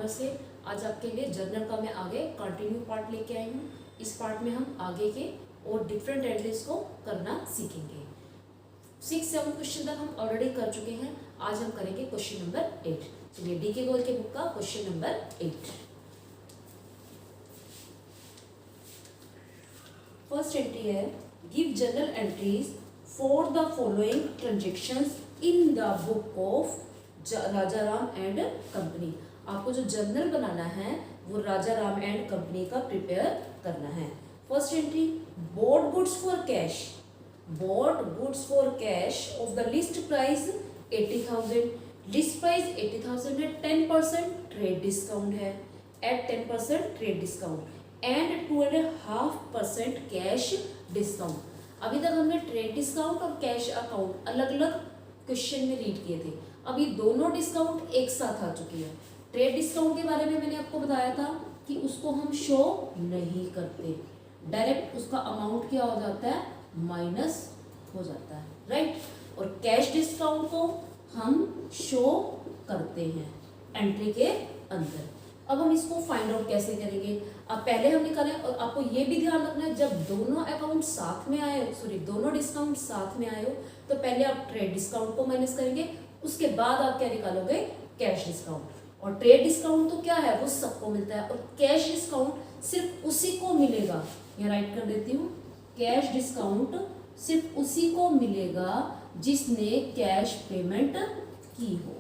वापस से आज आपके लिए जर्नल का मैं आगे कंटिन्यू पार्ट लेके आई हूँ। इस पार्ट में हम आगे के और डिफरेंट एंट्रीज को करना सीखेंगे। 6-7 क्वेश्चन तक हम ऑलरेडी कर चुके हैं। आज हम करेंगे क्वेश्चन नंबर 8। चलिए डीके गोयल के बुक का क्वेश्चन नंबर 8। फर्स्ट एंट्री है, give journal entries for the following transactions in the book of Raja Ram and company. आपको जो जर्नल बनाना है वो राजा राम एंड कंपनी का प्रिपेयर करना है। First entry, bought goods for cash. Bought goods for cash of the list price 80,000। List price 80,000 है, 10% trade discount है, at 10% trade discount and 2.5% cash discount. अभी तक हमने ट्रेड डिस्काउंट और कैश अकाउंट अलग अलग क्वेश्चन में रीड किए थे। अभी दोनों डिस्काउंट एक साथ आ चुकी है। ट्रेड डिस्काउंट के बारे में मैंने आपको बताया था कि उसको हम शो नहीं करते, डायरेक्ट उसका अमाउंट क्या हो जाता है, माइनस हो जाता है, राइट। और कैश डिस्काउंट को हम शो करते हैं एंट्री के अंदर। अब हम इसको फाइंड आउट कैसे करेंगे, अब पहले हम निकालें। और आपको ये भी ध्यान रखना है, जब दोनों अकाउंट साथ में आए, दोनों डिस्काउंट साथ में आए हो तो पहले आप ट्रेड डिस्काउंट को माइनस करेंगे, उसके बाद आप क्या निकालोगे, कैश डिस्काउंट। और ट्रेड डिस्काउंट तो क्या है, वो सबको मिलता है, और कैश डिस्काउंट सिर्फ उसी को मिलेगा। यहाँ राइट कर देती हूँ, कैश डिस्काउंट सिर्फ उसी को मिलेगा जिसने कैश पेमेंट की हो।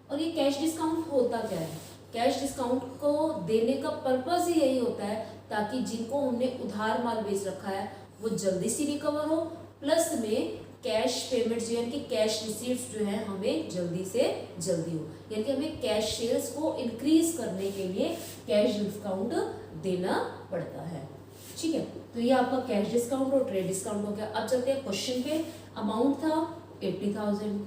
और ये कैश डिस्काउंट होता क्या है, कैश डिस्काउंट को देने का पर्पस ही यही होता है ताकि जिनको हमने उधार माल बेच रखा है वो जल्दी से रिकवर हो, प्लस में कैश पेमेंट जो यानी कि कैश रिसीट्स जो है हमें जल्दी से जल्दी हो, यानी कि हमें कैश सेल्स को इंक्रीज करने के लिए कैश डिस्काउंट देना पड़ता है। ठीक है, तो ये आपका कैश डिस्काउंट और ट्रेड डिस्काउंट हो गया। अब चलते हैं क्वेश्चन पे। अमाउंट था 80,000,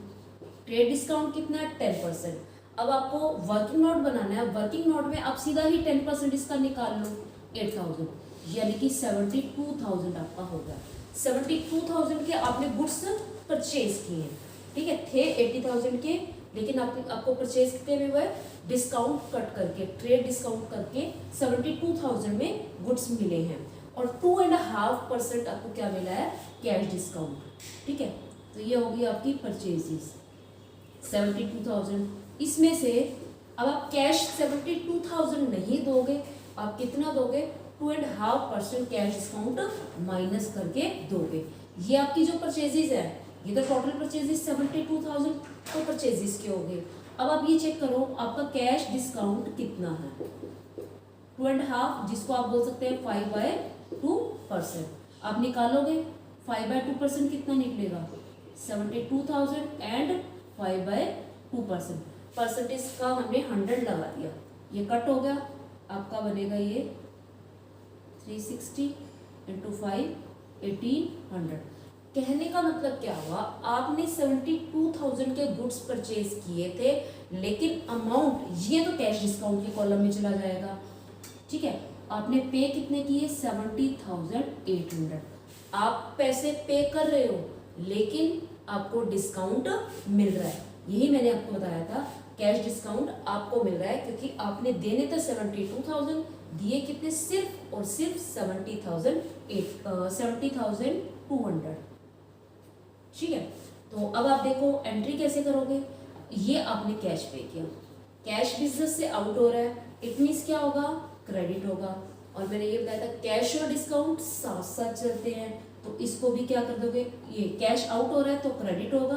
ट्रेड डिस्काउंट कितना है, 10%। अब आपको वर्किंग नोट बनाना है। वर्किंग नोट में आप सीधा ही 10% इसका निकाल लो, 8,000, यानी कि 72,000 आपका हो गया। 72,000 के आपने गुड्स परचेज किए हैं, ठीक है, थे 80,000 के, लेकिन आपको परचेज कितने में हुए, डिस्काउंट कट करके, ट्रेड डिस्काउंट करके 72,000 में गुड्स मिले हैं। और 2.5% आपको क्या मिला है, कैश डिस्काउंट। ठीक है, तो ये होगी आपकी परचेजेस 72,000। इसमें से अब आप कैश 72,000 नहीं दोगे, आप कितना दोगे, 2.5% कैश डिस्काउंट माइनस करके दोगे। ये आपकी जो परचेजेस है, ये तो टोटल परचेजेस 72,000 तो परचेजेस के हो गए। अब आप ये चेक करो आपका कैश डिस्काउंट कितना है, 2.5, जिसको आप बोल सकते हैं 5/2%। आप निकालोगे 5/2% कितना निकलेगा, 72,000 एंड 5/2%। परसेंटेज का हमने 100 लगा दिया, ये कट हो गया, आपका बनेगा ये 360 × 5 1800। कहने का मतलब क्या हुआ, आपने 72,000 के गुड्स परचेज किए थे, लेकिन अमाउंट ये तो कैश डिस्काउंट के कॉलम में चला जाएगा। ठीक है, आपने पे कितने किए, 70,800। आप पैसे पे कर रहे हो लेकिन आपको डिस्काउंट मिल रहा है, यही मैंने आपको बताया था, कैश डिस्काउंट आपको मिल रहा है क्योंकि आपने देने थे 72,000, दिए कितने, सिर्फ और सिर्फ 70,200। ठीक है, तो अब आप देखो एंट्री कैसे करोगे। ये आपने कैश पे किया, कैश बिजनेस से आउट हो रहा है, इट मीन्स क्या होगा, क्रेडिट होगा। और मैंने ये बताया था कैश और डिस्काउंट साथ साथ चलते हैं, तो इसको भी क्या कर दोगे, ये कैश आउट हो रहा है तो क्रेडिट होगा,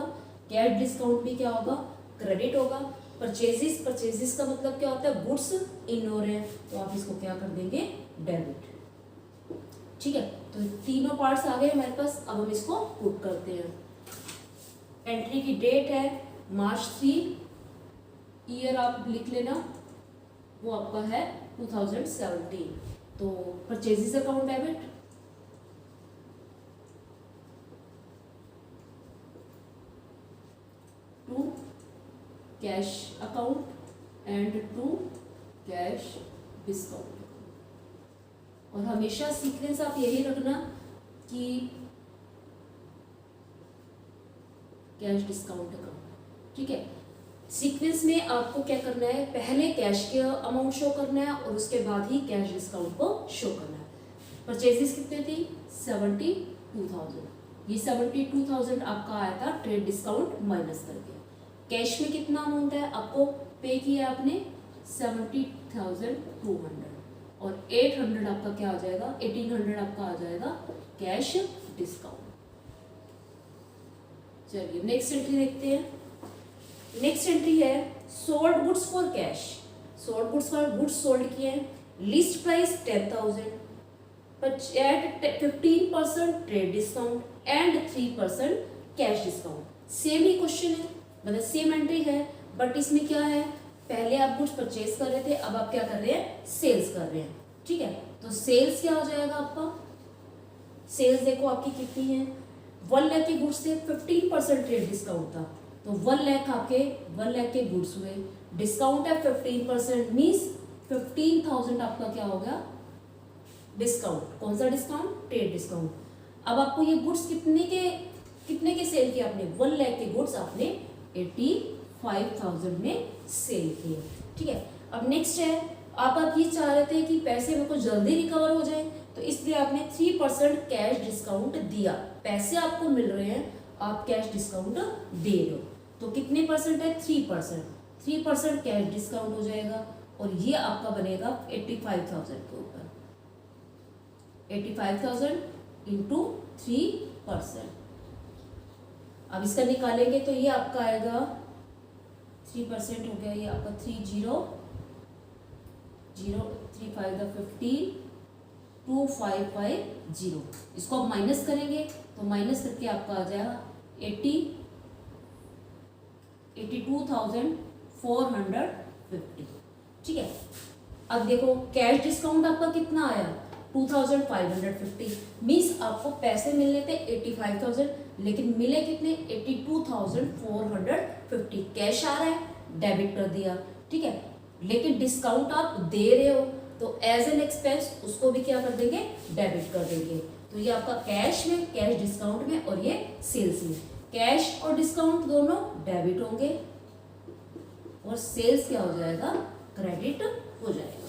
कैश डिस्काउंट भी क्या होगा, क्रेडिट होगा। परचेजेस का मतलब क्या होता है, गुड्स इन हो रहे हैं, तो आप इसको क्या कर देंगे, डेबिट। ठीक है, तो तीनों पार्ट्स आ गए हमारे पास। अब हम इसको पुट करते हैं। एंट्री की डेट है March 3, ईयर आप लिख लेना, वो आपका है 2017। तो purchases account debit, to cash account and to cash discount. और हमेशा सीक्वेंस आप यही रखना कि कैश डिस्काउंट अकाउंट, ठीक है, सीक्वेंस में आपको क्या करना है, पहले कैश के अमाउंट शो करना है और उसके बाद ही कैश डिस्काउंट को शो करना है। परचेजेस कितने थी 72,000, ये 72,000 आपका आया था ट्रेड डिस्काउंट माइनस करके। कैश में कितना अमाउंट है आपको पे किया आपने 70,200 और 800 आपका क्या आ जाएगा, 1800 आपका आ जाएगा कैश डिस्काउंट। चलिए नेक्स्ट एंट्री देखते हैं। नेक्स्ट एंट्री है sold goods for cash. Sold goods for goods sold किए हैं, list price 10,000 at 15% trade discount and 3% cash discount. Same ही क्वेश्चन है, मतलब सेम एंट्री है, बट इसमें क्या है, पहले आप गुड्स परचेज कर रहे थे, अब आप क्या कर रहे हैं, सेल्स कर रहे हैं। ठीक है, तो सेल्स क्या हो जाएगा आपका, सेल्स देखो आपकी कितनी है, 1 लाख के गुड्स थे, 15% ट्रेड डिस्काउंट था, तो 1 लाख आपके 1 लाख के गुड्स हुए, डिस्काउंट है 15% मीन्स 15,000 आपका क्या हो गया डिस्काउंट। कौन सा डिस्काउंट, ट्रेड डिस्काउंट। अब आपको ये गुड्स कितने के सेल किए आपने, 1 लाख के गुड्स आपने 85,000 में सेल किए। ठीक है, अब नेक्स्ट है, आप ये चाह रहे थे कि पैसे मेरे को जल्दी रिकवर हो जाए, तो इसलिए आपने 3% कैश डिस्काउंट दिया, पैसे आपको मिल रहे हैं, आप कैश डिस्काउंट दे रहे हो, तो कितने परसेंट है 3% कैश डिस्काउंट हो जाएगा और ये आपका बनेगा 85,000 के ऊपर, 85,000 इंटू 3%। अब इसका निकालेंगे तो ये आपका आएगा 3% हो गया, ये आपका 3,0,3,5,15,2,550। इसको आप माइनस करेंगे तो माइनस करके आपका आ जाएगा 82,450। ठीक है, अब देखो कैश डिस्काउंट आपका कितना आया 2,550, मीन्स आपको पैसे मिलने थे 85,000 लेकिन मिले कितने 82,450। कैश आ रहा है डेबिट कर दिया, ठीक है, लेकिन डिस्काउंट आप दे रहे हो तो एज एन एक्सपेंस उसको भी क्या कर देंगे, डेबिट कर देंगे। तो ये आपका कैश में, कैश डिस्काउंट में और ये सेल्स में, कैश और डिस्काउंट दोनों डेबिट होंगे और सेल्स क्या हो जाएगा, क्रेडिट हो जाएगा।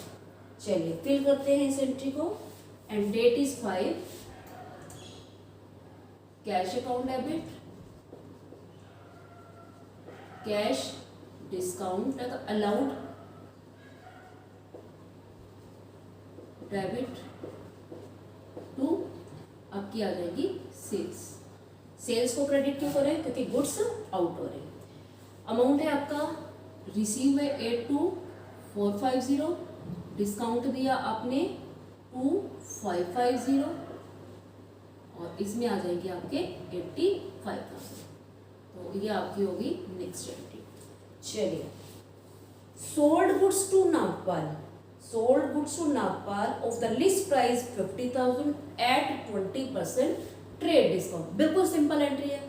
चलिए फिल करते हैं इस एंट्री को, and date is 5, cash account debit, cash discount allowed debit to आपकी आ जाएगी सेल्स। सेल्स को क्रेडिट क्यों करें, क्योंकि गुड्स आउट हो रहे हैं। अमाउंट है आपका रिसीव है 82,450, डिस्काउंट दिया आपने 2,550 और इसमें आ जाएगी आपके 85,000। तो ये आपकी होगी नेक्स्ट एंट्री। चलिए sold goods to Nagpal, sold goods to Nagpal of the list price 50,000 at 20% trade discount. बिल्कुल सिंपल एंट्री है,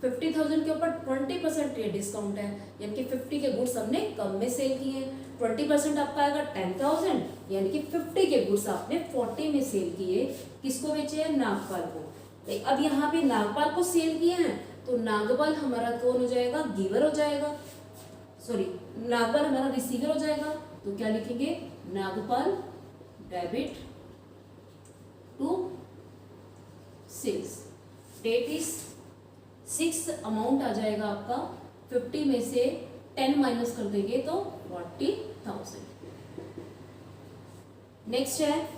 50,000 के ऊपर 20% ट्रेड डिस्काउंट है, यानी कि 50 के गुड्स हमने कम में सेल किए हैं, 20% आपका आएगा 10,000, यानी कि 50 के गुड्स आपने 40 में सेल किए। किसको बेचे हैं, नागपाल को। अब यहाँ पे नागपाल को सेल किए हैं तो नागपाल हमारा कौन हो जाएगा, गिवर हो जाएगा, सॉरी नागपाल हमारा रिसीवर हो जाएगा। तो क्या लिखेंगे, Nagpal debit to sales, date is 6, amount आ जाएगा आपका 50 में से 10 माइनस कर देंगे तो 40,000। नेक्स्ट है,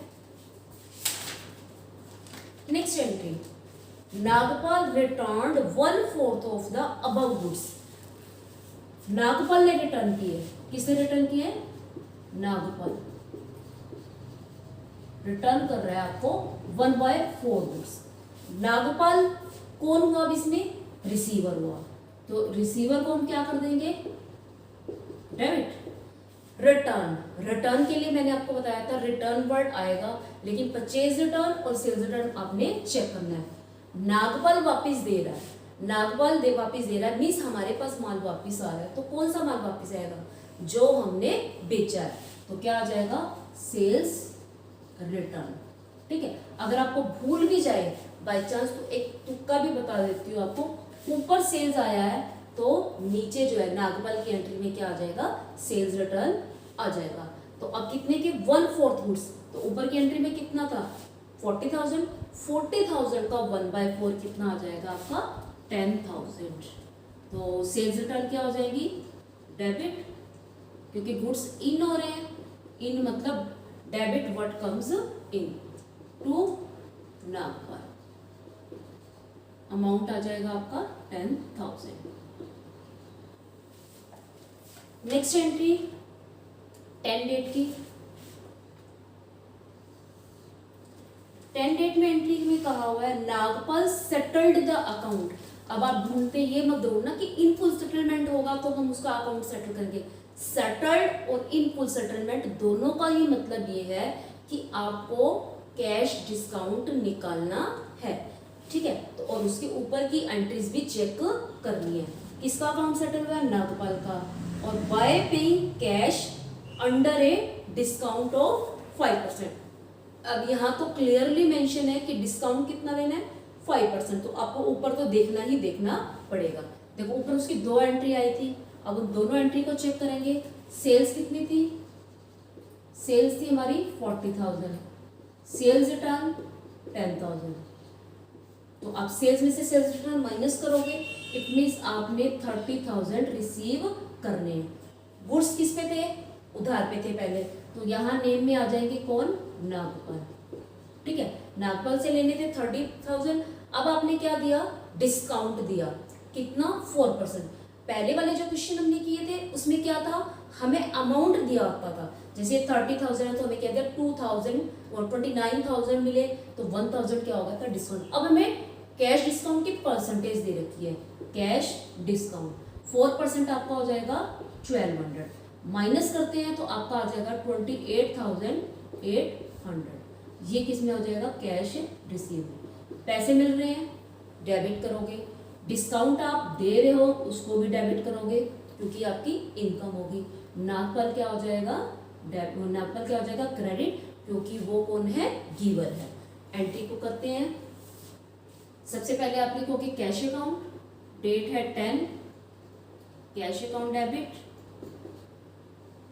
next entry, Nagpal returned 1/4 of the above goods. Nagpal ने रिटर्न किए, किसने रिटर्न किए, नागपाल रिटर्न कर रहा है आपको 1/4 गुड्स। नागपाल कौन हुआ, अब इसमें रिसीवर हुआ, तो रिसीवर को हम क्या कर देंगे, डेबिट। रिटर्न, रिटर्न के लिए मैंने आपको बताया था रिटर्न वर्ड आएगा, लेकिन परचेज रिटर्न और सेल्स रिटर्न आपने चेक करना है। नागपाल वापस दे रहा है, नागपाल वापस दे रहा है मीन्स हमारे पास माल वापस आ रहा है, तो कौन सा माल वापस आएगा, जो हमने बेचा है, तो क्या आ जाएगा, सेल्स रिटर्न। ठीक है, अगर आपको भूल भी जाए बाय चांस तो एक तुक्का भी बता देती हूँ आपको, ऊपर सेल्स आया है तो नीचे जो है नागपाल की एंट्री में क्या आ जाएगा, सेल्स रिटर्न आ जाएगा। तो अब कितने के 1/4 गुड्स, तो ऊपर की एंट्री में कितना था 40,000, 40,000 का 1/4 कितना आ जाएगा आपका 10,000। तो सेल्स रिटर्न क्या हो जाएगी, डेबिट, क्योंकि गुड्स इन हो रहे हैं, इन मतलब debit what comes in to Nagpal, amount आ जाएगा आपका 10,000। नेक्स्ट एंट्री 10 डेट की, 10 डेट में एंट्री में कहा हुआ है नागपाल सेटल्ड द अकाउंट। अब आप ढूंढते ये मत ढूंढना कि इन फुल सेटलमेंट होगा तो हम उसका अकाउंट सेटल करेंगे। सेटल्ड और इन फुल सेटलमेंट दोनों का ही मतलब ये है कि आपको कैश डिस्काउंट निकालना है, ठीक है। तो और उसके ऊपर की एंट्रीज भी चेक करनी है। किसका अकाउंट सेटल हुआ है, नागपाल का, और bye paying cash under a discount of 5%। अब यहाँ तो क्लियरली मेंशन है कि डिस्काउंट कितना देना है 5%, तो आपको ऊपर तो देखना ही देखना पड़ेगा। देखो ऊपर उसकी 2 एंट्री आई थी, अब उन दोनों एंट्री को चेक करेंगे। सेल्स कितनी थी, सेल्स थी हमारी 40,000, सेल्स रिटर्न 10,000। तो आप सेल्स में से सेल्स रिटर्न माइनस करोगे, इट मीन्स आपने 30,000 रिसीव करने हैं। गुड्स किस पे थे, उधार पे थे पहले, तो यहाँ नेम में आ जाएंगे कौन, नागपाल, ठीक है। नागपाल से लेने थे 30,000, अब आपने क्या दिया, डिस्काउंट दिया, कितना 4%। पहले वाले जो क्वेश्चन हमने किए थे उसमें क्या था, हमें अमाउंट दिया होता था, जैसे 30,000 है तो हमें क्या दिया 2,000 और 29,000 मिले तो 1,000 क्या होगा था डिस्काउंट। अब हमें कैश डिस्काउंट की परसेंटेज दे रखी है, कैश डिस्काउंट 4% आपका हो जाएगा 1200, माइनस करते हैं तो आपका आ जाएगा 28,800। ये किस में हो जाएगा, कैश रिसीव। पैसे मिल रहे हैं डेबिट करोगे, डिस्काउंट आप दे रहे हो उसको भी डेबिट करोगे क्योंकि आपकी इनकम होगी। नागपाल क्या हो जाएगा, नागपाल क्या हो जाएगा, क्रेडिट, क्योंकि वो कौन है, गिवर है। एंट्री को करते हैं। सबसे पहले आप लिखोगे कैश अकाउंट, डेट है 10, cash account debit,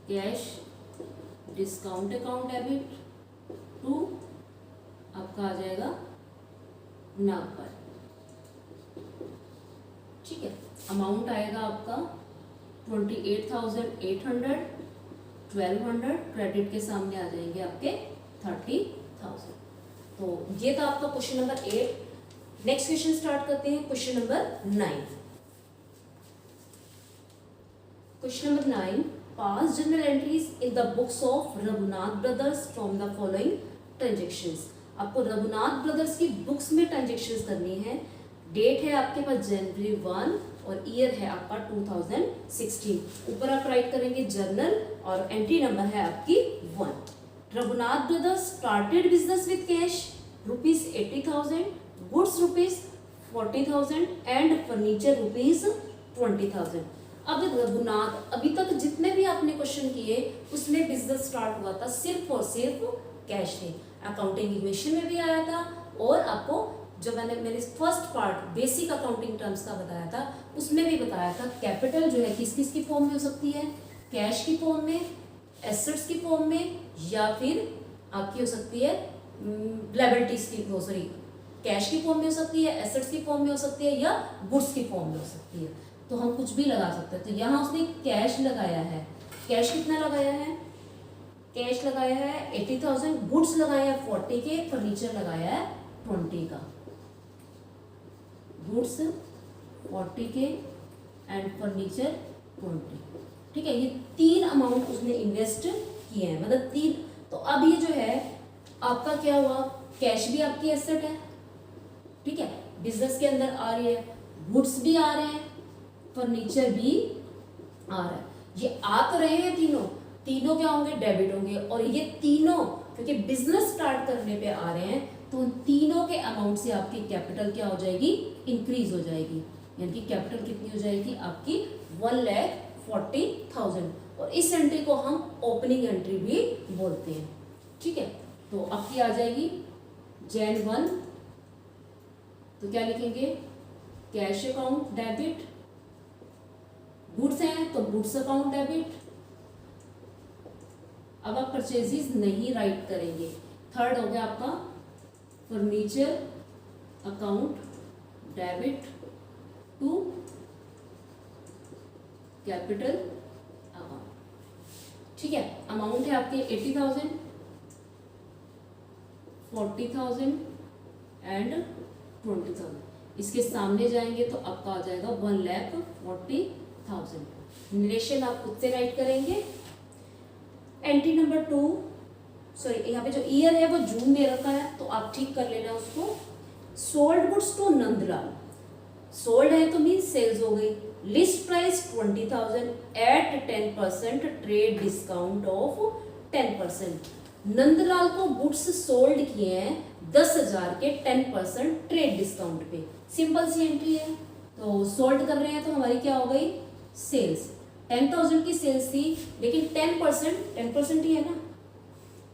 cash discount account debit to आपका आ जाएगा नागपाल, ठीक है। अमाउंट आएगा आपका 28,800, 1200, क्रेडिट के सामने आ जाएंगे आपके 30,000। तो ये था आपका question number 8। Next question start करते हैं, question number 9। Question number 9, pass general entries in the books of Raghunath brothers from the following transactions. आपको रघुनाथ ब्रदर्स की बुक्स में ट्रांजेक्शंस करनी है। डेट है आपके पास जनवरी 1 और ईयर है आपका 2016। ऊपर आप राइट करेंगे जर्नल और एंट्री नंबर है आपकी 1। Raghunath brothers started business with cash ₹80,000, goods ₹40,000 and furniture ₹20,000। अब रघुनाथ, अभी तक जितने भी आपने क्वेश्चन किए उसमें बिजनेस स्टार्ट हुआ था सिर्फ और सिर्फ कैश थे। अकाउंटिंग इक्वेशन में भी आया था और आपको जब मैंने first part basic accounting terms का बताया था उसमें भी बताया था कैपिटल जो है किस किस की फॉर्म में हो सकती है, कैश की फॉर्म में, एसेट्स की फॉर्म में, या फिर आपकी हो सकती है लायबिलिटीज की, सॉरी कैश की फॉर्म में हो सकती है, एसेट्स की फॉर्म में हो सकती है, या गुड्स की फॉर्म में हो सकती है। तो हम कुछ भी लगा सकते हैं। तो यहाँ उसने कैश लगाया है, कैश कितना लगाया है, कैश लगाया है 80,000, गुड्स लगाया है 40 के, फर्नीचर लगाया है 20 का, गुड्स 40 के एंड फर्नीचर 20, ठीक है। ये 3 अमाउंट उसने इन्वेस्ट किए हैं, मतलब 3। तो अब ये जो है आपका क्या हुआ, कैश भी आपकी एसेट है, ठीक है, बिजनेस के अंदर आ रही है, गुड्स भी आ रहे हैं, फर्नीचर भी आ रहा है। ये आ तो रहे हैं तीनों क्या होंगे, डेबिट होंगे। और ये तीनों क्योंकि बिजनेस स्टार्ट करने पे आ रहे हैं तो उन तीनों के अमाउंट से आपकी कैपिटल क्या हो जाएगी, इंक्रीज हो जाएगी। यानी कि कैपिटल कितनी हो जाएगी आपकी 1,40,000। और इस एंट्री को हम ओपनिंग एंट्री भी बोलते हैं, ठीक है। तो आपकी आ जाएगी Jan 1, तो क्या लिखेंगे, कैश अकाउंट डेबिट गुड्स हैं तो गुड्स अकाउंट डेबिट। अब आप परचेजेस नहीं राइट करेंगे। थर्ड हो गया आपका furniture account debit to capital account. ठीक है, अमाउंट है आपके 80,000, 40,000 एंड 20,000। इसके सामने जाएंगे तो आपका आ जाएगा 1,40,000। रिलेशन आप खुद से राइट करेंगे। एंट्री नंबर 2, सॉरी यहाँ पे जो ईयर है वो जून दे रखा है तो आप ठीक कर लेना उसको। Sold goods to Nandlal, sold है तो मीन सेल्स हो गई। List price 20,000 at 10% trade discount of 10%। Nandlal को गुड्स सोल्ड किए हैं 10,000 के 10% ट्रेड डिस्काउंट पे। सिंपल सी एंट्री है। तो सोल्ड कर रहे हैं तो हमारी क्या हो गई सेल्स। 10,000 की सेल्स थी लेकिन 10% ही है ना,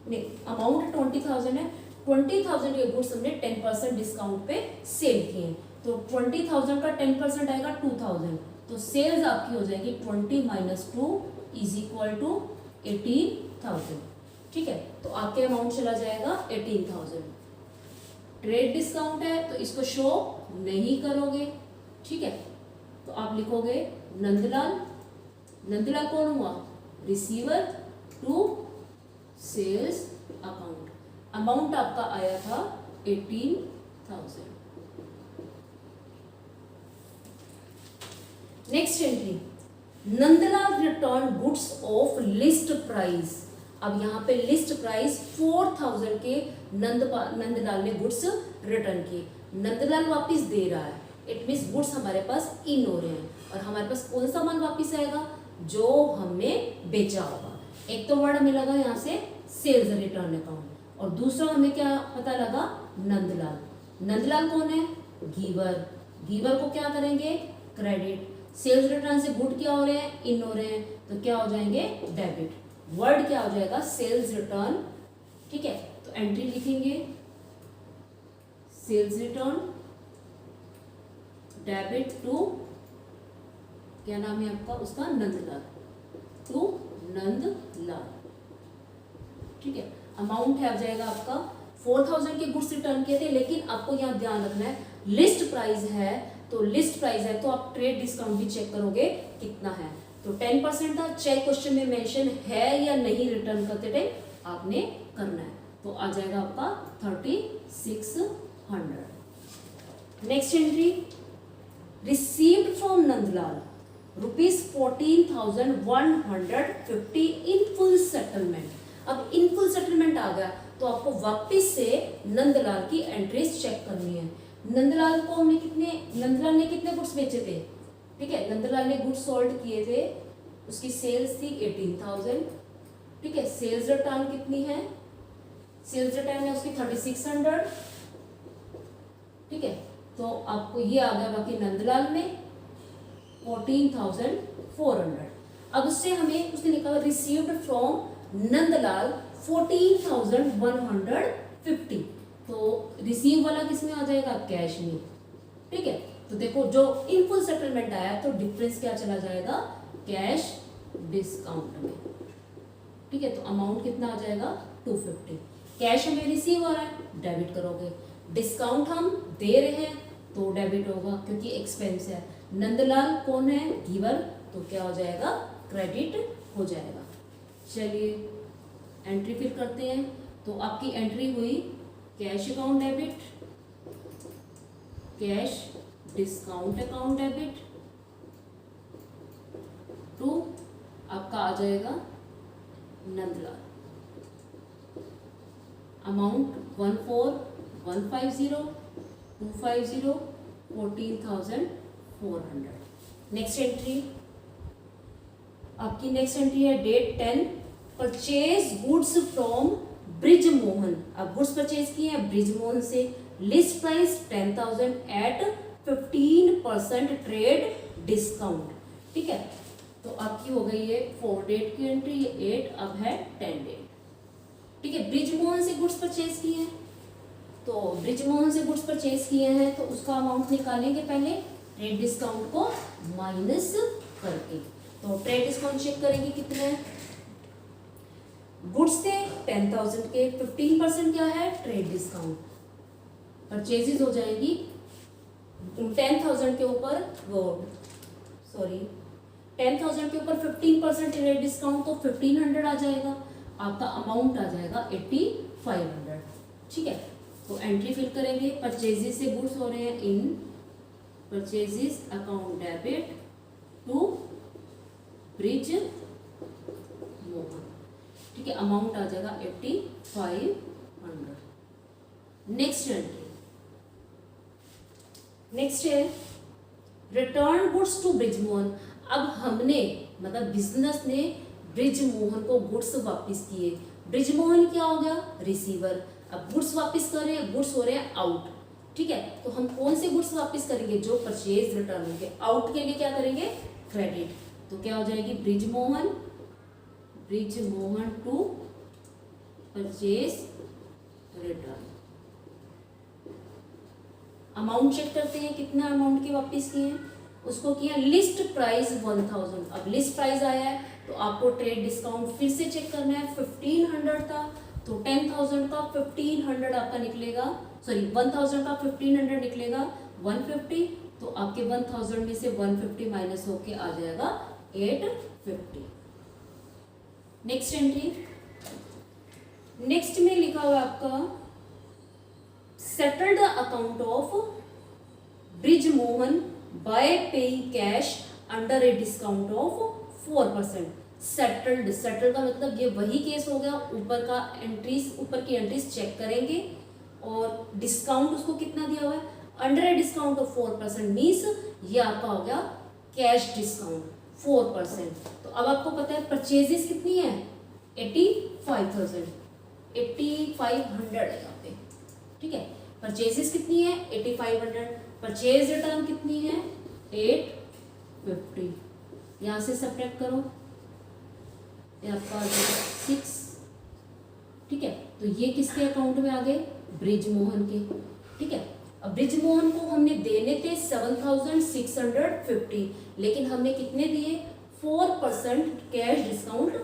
नहीं अमाउंट 20,000 है। 20,000 के गुड्स हमने 10% डिस्काउंट पे सेल किए तो 20,000 का 10% आएगा 2,000। तो सेल्स आपकी हो जाएगी 20 - 2 = 18,000। ठीक है, तो आपके अमाउंट चला जाएगा 18,000। ट्रेड डिस्काउंट है तो इसको शो नहीं करोगे। ठीक है, तो आप लिखोगे नंदलाल। नंदलाल कौन हुआ receiver to sales account. Amount आपका आया था 18,000। Next entry, Nandlal return goods of list price. अब यहाँ पे लिस्ट प्राइस 4,000 के नंदलाल ने गुड्स रिटर्न किए। नंदलाल वापस दे रहा है, इट मीन्स गुड्स हमारे पास इन हो रहे हैं और हमारे पास कौन सा माल वापस आएगा जो हमने बेचा होगा। एक तो वर्ड हमें लगा यहाँ से सेल्स रिटर्न अकाउंट और दूसरा हमें क्या पता लगा नंदलाल। नंदलाल कौन है गीवर। गीवर को क्या करेंगे क्रेडिट। सेल्स रिटर्न से गुड क्या हो रहे हैं इन हो रहे हैं तो क्या हो जाएंगे डेबिट। वर्ड क्या हो जाएगा सेल्स रिटर्न। ठीक है, तो एंट्री लिखेंगे सेल्स रिटर्न डेबिट टू क्या नाम है आपका उसका नंदलाल, टू नंदलाल। ठीक है, अमाउंट है आ जाएगा आपका 4,000 के गुड्स रिटर्न किए थे लेकिन आपको यहाँ ध्यान रखना है लिस्ट प्राइस है तो लिस्ट प्राइस है तो आप ट्रेड डिस्काउंट भी चेक करोगे कितना है। तो 10% था, चाहे क्वेश्चन में मेंशन है या नहीं रिटर्न करते टाइम आपने करना है। तो आ जाएगा आपका 3,600। Next entry, received from Nandlal ₹14,150 in full settlement. अब इन फुल सेटलमेंट आ गया तो आपको वापस से नंदलाल की एंट्रीज चेक करनी है। नंदलाल ने कितने गुड्स बेचे थे। ठीक है, नंदलाल ने गुड्स सोल्ड किए थे, उसकी सेल्स थी 18,000। ठीक है, सेल्स रिटर्न कितनी है, सेल्स रिटर्न है उसकी 3,600। ठीक है, तो आपको ये आ गया बाकी नंदलाल में 14,400। अब उससे हमें उसने लिखा रिसीव्ड फ्रॉम नंदलाल 14,150। तो रिसीव वाला किसमें आ जाएगा कैश में। ठीक है, तो देखो जो इन फुल सेटलमेंट आया तो डिफरेंस क्या चला जाएगा कैश डिस्काउंट में। ठीक है, तो अमाउंट कितना आ जाएगा 250। कैश हमें रिसीव हो रहा है डेबिट करोगे, डिस्काउंट हम दे रहे हैं तो डेबिट होगा क्योंकि एक्सपेंस है। नंदलाल कौन है गिवर तो क्या हो जाएगा क्रेडिट हो जाएगा। चलिए एंट्री फिर करते हैं। तो आपकी एंट्री हुई cash account debit, cash discount account debit to आपका आ जाएगा नंदलाल। अमाउंट 14,150, 250, 14,400। नेक्स्ट एंट्री आपकी नेक्स्ट एंट्री है date 10, purchase goods from Brijmohan. अब गुड्स परचेज किए हैं ब्रिजमोहन से, list price 10,000 at 15% trade discount. ठीक है, तो आपकी हो गई है 4 डेट की एंट्री, ये 8 अब है 10 डेट। ठीक है, ब्रिजमोहन से गुड्स परचेज किए हैं तो ब्रिजमोहन से गुड्स परचेज किए हैं तो उसका अमाउंट निकालेंगे पहले ट्रेड डिस्काउंट को माइनस करके। तो ट्रेड डिस्काउंट चेक करेंगे कितना है। गुड्स थे 10,000 के, 15% क्या है ट्रेड डिस्काउंट। परचेजेस हो जाएगी 10,000 के ऊपर, वो सॉरी 10,000 के ऊपर 15% ट्रेड डिस्काउंट, तो 1500 आ जाएगा। आपका अमाउंट आ जाएगा 8500। ठीक है, तो एंट्री फिल करेंगे। परचेजेस से गुड्स हो रहे हैं in purchases account debit to Brij Mohan. ठीक है, अमाउंट आ जाएगा 8500। नेक्स्ट एंट्री, नेक्स्ट है return goods to Brij Mohan. अब हमने मतलब बिजनेस ने ब्रिज मोहन को गुड्स वापस किए। ब्रिज मोहन क्या हो गया रिसीवर। अब गुड्स वापस कर रहे हैं, गुड्स हो रहे हैं आउट। ठीक है, तो हम कौन से गुड्स वापस करेंगे जो परचेज रिटर्न होंगे। आउट के लिए क्या करेंगे क्रेडिट, तो क्या हो जाएगी Brij Mohan to purchase return. Amount check करते हैं कितना अमाउंट की वापस किए हैं। उसको किया लिस्ट प्राइस 1000। अब लिस्ट प्राइस आया है तो आपको ट्रेड डिस्काउंट फिर से चेक करना है। 1500 था तो 10,000 का 1500 आपका निकलेगा, सॉरी 1000 का 1500 निकलेगा 150। तो आपके 1000 में से 150 माइनस होके आ जाएगा 850। नेक्स्ट एंट्री, नेक्स्ट में लिखा हुआ आपका settle the account of bridge Mohan bye paying cash under a discount of 4%। Settled, settle का मतलब ये वही केस हो गया। ऊपर का एंट्रीज, ऊपर की एंट्रीज चेक करेंगे और डिस्काउंट उसको कितना दिया हुआ है under a discount of 4%, means ये आपका हो गया कैश डिस्काउंट 4%। तो अब आपको पता है परचेजेस कितनी है 85,000, 8500 है यहाँ पे। ठीक है, परचेजेस कितनी है 8500, परचेज रिटर्न कितनी है 850। यहाँ से सब्ट्रैक्ट करो, ये आपका 6। ठीक है, तो ये किसके अकाउंट में आ गए ब्रिज मोहन के। ठीक है, अब ब्रिज मोहन को हमने देने थे 7650, लेकिन हमने कितने दिए 4% कैश डिस्काउंट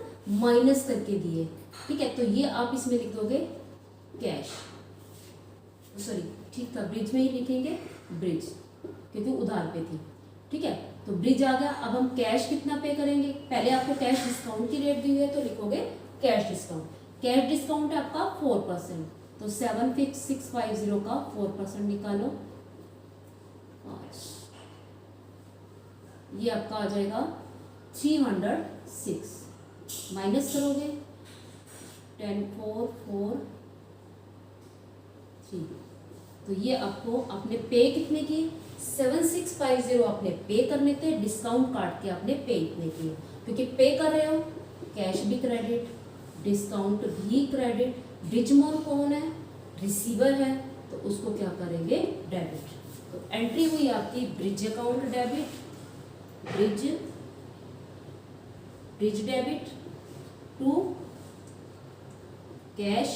माइनस करके दिए। ठीक है, तो ये आप इसमें लिख दोगे कैश, सॉरी ठीक था ब्रिज में ही लिखेंगे ब्रिज क्योंकि उधार पे थी। ठीक है, तो ब्रिज आ गया। अब हम कैश कितना पे करेंगे, पहले आपको कैश डिस्काउंट की रेट दी हुई है तो लिखोगे कैश डिस्काउंट। कैश डिस्काउंट है आपका 4%, तो 7650 का 4% निकालो 5, ये आपका आ जाएगा 306। माइनस करोगे 10443, तो ये आपको आपने पे कितने किए 7650 आपने पे करने थे, डिस्काउंट काट के आपने पे इतने किए। क्योंकि पे कर रहे हो कैश भी क्रेडिट, डिस्काउंट भी क्रेडिट। ब्रिज मोहन कौन है रिसीवर है, तो उसको क्या करेंगे डेबिट। तो एंट्री हुई आपकी Brij account debit, Brij debit to cash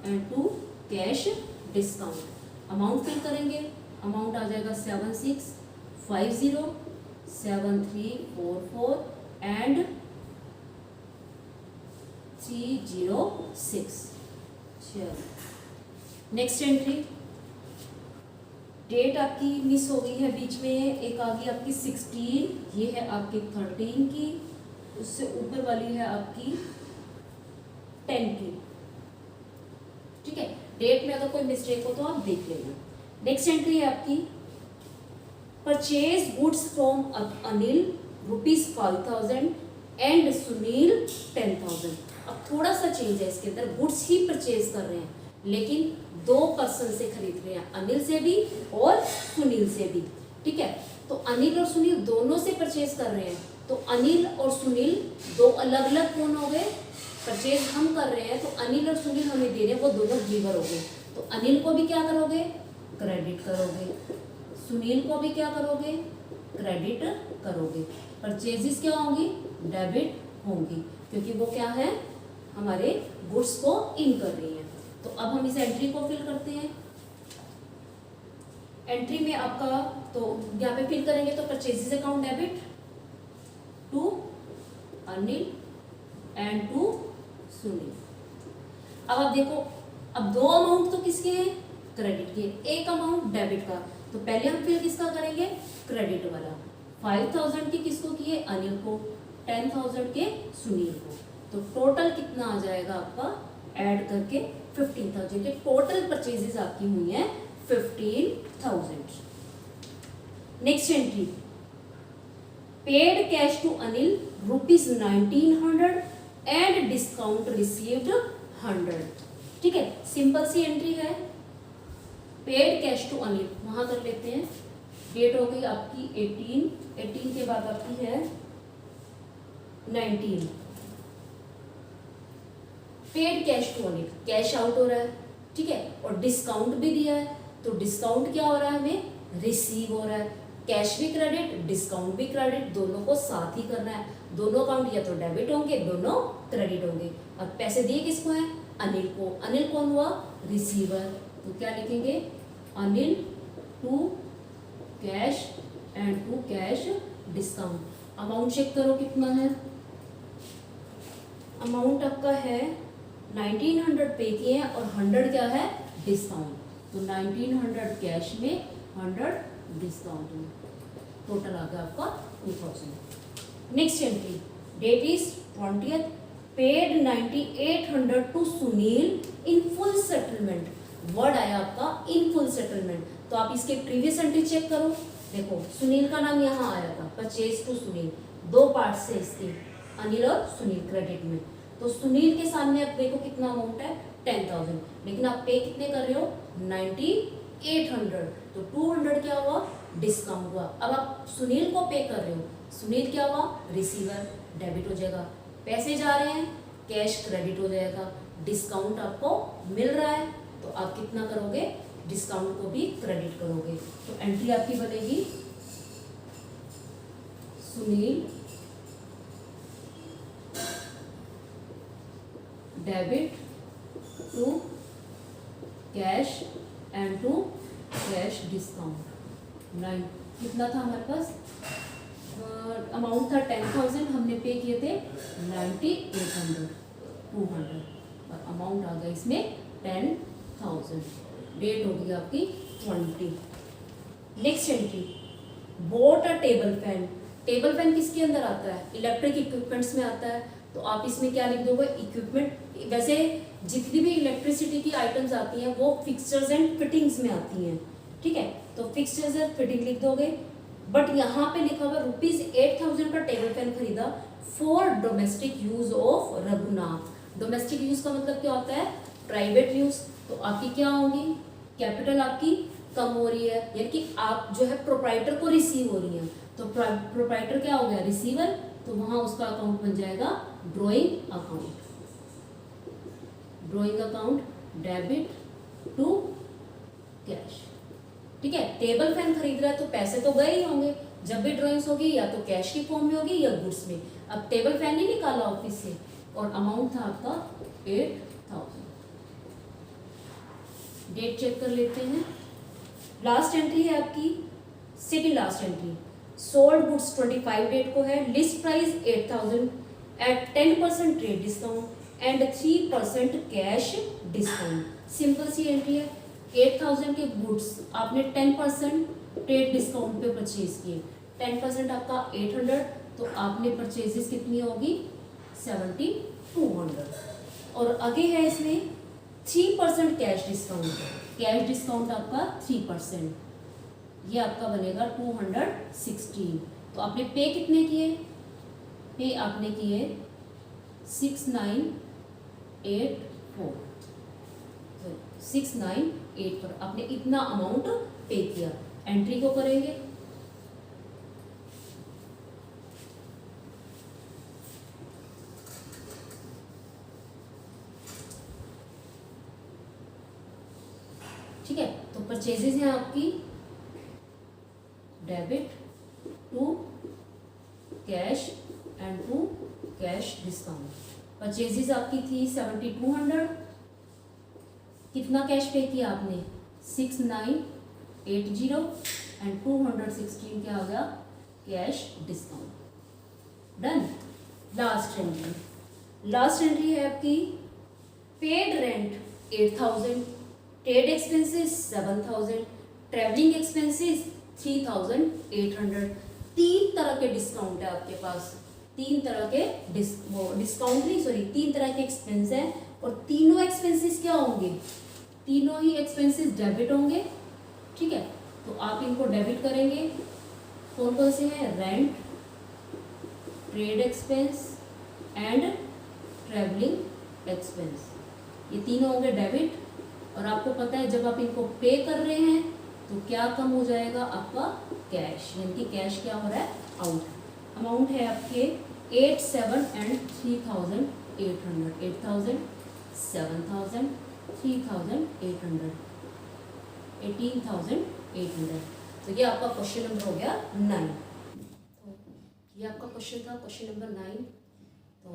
and to cash discount. Amount fill करेंगे, अमाउंट आ जाएगा 7650 7344 एंड 306। चलो नेक्स्ट एंट्री, डेट आपकी मिस हो गई है बीच में, एक आ गई आपकी 16, ये है आपकी 13 की, उससे ऊपर वाली है आपकी 10 की। ठीक है, डेट में अगर कोई मिस्टेक हो तो आप देख लेना। नेक्स्ट एंट्री है आपकी purchase goods from Anil ₹5000 and Sunil 10,000। अब थोड़ा सा चेंज है इसके अंदर, गुड्स ही परचेज कर रहे हैं लेकिन 2 पर्सन से खरीद रहे हैं, अनिल से भी और सुनील से भी। ठीक है, तो अनिल और सुनील दोनों से परचेज कर रहे हैं, तो अनिल और सुनील दो अलग अलग कौन हो गए, परचेज हम कर रहे हैं तो अनिल और सुनील हमें दे रहे हैं, वो दोनों गिवर हो गए। तो अनिल को भी क्या करोगे क्रेडिट करोगे, सुनील को भी क्या करोगे क्रेडिट करोगे। परचेजेस क्या होंगी डेबिट होंगी क्योंकि वो क्या है हमारे गुड्स को इन कर रही है। तो अब हम इस एंट्री को फिल करते हैं। एंट्री में आपका तो यहाँ पे फिल करेंगे तो purchases account debit to Anil and to Sunil. अब आप देखो, अब दो अमाउंट तो किसके हैं, क्रेडिट के, एक अमाउंट डेबिट का। तो पहले हम फिर किसका करेंगे, क्रेडिट वाला। 5000 की किसको किए, अनिल को, 10,000 के सुनील को। तो टोटल कितना आ जाएगा आपका, ऐड करके 15,000 के टोटल परचेजेस आपकी हुई हैं 15,000। Next entry, paid cash to Anil ₹1900 and discount received 100। ठीक है, सिंपल सी एंट्री है। पेड कैश टू अनिल वहां कर लेते हैं। डेट हो गई आपकी 18 के बाद आपकी है 19। Paid cash to Anil, cash out हो रहा है, ठीक है, और डिस्काउंट भी दिया है। तो डिस्काउंट क्या हो रहा है, हमें रिसीव हो रहा है। कैश भी क्रेडिट, डिस्काउंट भी क्रेडिट, दोनों को साथ ही करना है। दोनों अकाउंट या तो डेबिट होंगे, दोनों क्रेडिट होंगे। और पैसे दिए किसको है, अनिल को। अनिल कौन हुआ, रिसीवर। तो क्या लिखेंगे, Anil to cash and to cash discount. Amount check करो कितना है, अमाउंट आपका है 1900 पे किए हैं और 100 क्या है, डिस्काउंट। तो 1900 कैश में, 100 डिस्काउंट में, टोटल आ गया आपका 2000। Next entry, date is 20th, paid 9800 to Sunil in full settlement. Word आया आपका इन फुल सेटलमेंट। तो आप इसके प्रीवियस एंट्री चेक करो। देखो सुनील का नाम यहाँ आया था, परचेज टू सुनील, दो पार्ट से इसके, अनिल और सुनील क्रेडिट में। तो सुनील के सामने आप देखो कितना अमाउंट है 10,000, लेकिन आप पे कितने कर रहे हो 9800। तो 200 क्या हुआ, डिस्काउंट हुआ। अब आप सुनील को पे कर रहे हो, सुनील क्या हुआ, रिसीवर, डेबिट हो जाएगा। पैसे जा रहे हैं, कैश क्रेडिट हो जाएगा। डिस्काउंट आपको मिल रहा है, तो आप कितना करोगे, डिस्काउंट को भी क्रेडिट करोगे। तो एंट्री आपकी बनेगी Sunil debit to cash and to cash discount. 9 कितना था हमारे पास, अमाउंट था 10,000, हमने पे किए थे 9800, 200 और अमाउंट आ गया इसमें 10,000। डेट होगी आपकी 20। नेक्स्ट एंट्री, बोट अ टेबल फैन। टेबल फैन किसके अंदर आता है, इलेक्ट्रिक इक्विपमेंट्स में आता है। तो आप इसमें क्या लिख दोगे, इक्विपमेंट। वैसे जितनी भी इलेक्ट्रिसिटी की आइटम्स आती हैं वो फिक्सचर्स एंड फिटिंग्स में आती हैं, ठीक है। तो फिक्सचर्स एंड फिटिंग लिख दोगे। बट यहाँ पे लिखा हुआ ₹8,000 का टेबल फैन खरीदा for domestic use of Raghunath. Domestic use का मतलब क्या होता है, प्राइवेट यूज। तो आपकी क्या होगी, कैपिटल आपकी कम हो रही है, यानी कि आप जो है प्रोप्राइटर को रिसीव हो रही है। तो प्रोप्राइटर क्या हो गया, रिसीवर। तो वहां उसका अकाउंट बन जाएगा drawing account. Drawing account debit to cash, ठीक है। टेबल फैन खरीद रहा है तो पैसे तो गए ही होंगे। जब भी ड्रॉइंग्स होगी या तो कैश की फॉर्म में होगी या गुड्स में। अब टेबल फैन नहीं निकाला ऑफिस से, और अमाउंट था आपका 8,000। डेट चेक कर लेते हैं। लास्ट एंट्री है आपकी, second last entry, sold goods 25 date को है, list price 8,000 at 10% trade discount and 3% cash discount. Simple सी एंट्री है। 8,000 के गुड्स आपने 10% ट्रेड डिस्काउंट पे परचेज किए, 10% आपका 800, तो आपने परचेजेस कितनी होगी 7,200। और आगे है इसमें 3% कैश डिस्काउंट। कैश डिस्काउंट आपका 3%, ये आपका बनेगा 216। तो आपने पे कितने किए, पे आपने किए 6984, 6984 आपने इतना अमाउंट पे किया। एंट्री को करेंगे, ठीक है। तो परचेजेस हैं आपकी debit to cash and to cash discount. Purchases आपकी थी 7,200, कितना कैश पे किया आपने 6,980 एंड 216 क्या आ गया cash discount. Done. Last entry है आपकी paid rent 8,000, trade expenses 7,000, travelling expenses 3,800। 3 तरह के डिस्काउंट है आपके पास, 3 तरह के डिस्काउंट नहीं सॉरी 3 तरह के एक्सपेंस है, और तीनों एक्सपेंसेस क्या होंगे, तीनों ही एक्सपेंसेस डेबिट होंगे, ठीक है। तो आप इनको डेबिट करेंगे। कौन कौन से हैं, rent, trade expense and travelling expense, ये तीनों होंगे डेबिट। और आपको पता है जब आप इनको पे कर रहे हैं तो क्या कम हो जाएगा आपका, कैश, यानी कि कैश क्या हो रहा है, आउट। अमाउंट है आपके 8, 7 एंड 3,800, 8,000, 7,000, 3,800, 18,800। तो ये आपका क्वेश्चन नंबर हो गया 9। तो ये आपका क्वेश्चन था, क्वेश्चन नंबर 9। तो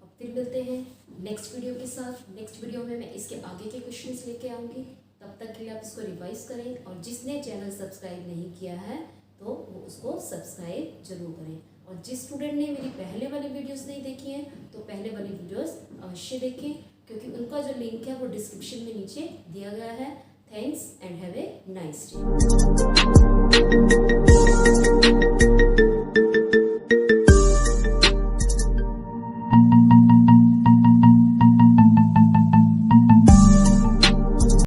अब फिर मिलते हैं नेक्स्ट वीडियो के साथ। नेक्स्ट वीडियो में मैं इसके आगे के क्वेश्चंस लेके आऊँगी। तब तक के लिए आप इसको रिवाइज करें, और जिसने चैनल सब्सक्राइब नहीं किया है तो वो उसको सब्सक्राइब जरूर करें। और जिस स्टूडेंट ने मेरी पहले वाली वीडियोस नहीं देखी हैं तो पहले वाली वीडियोस अवश्य देखें, क्योंकि उनका जो लिंक है वो डिस्क्रिप्शन में नीचे दिया गया है। Thanks and have a nice day.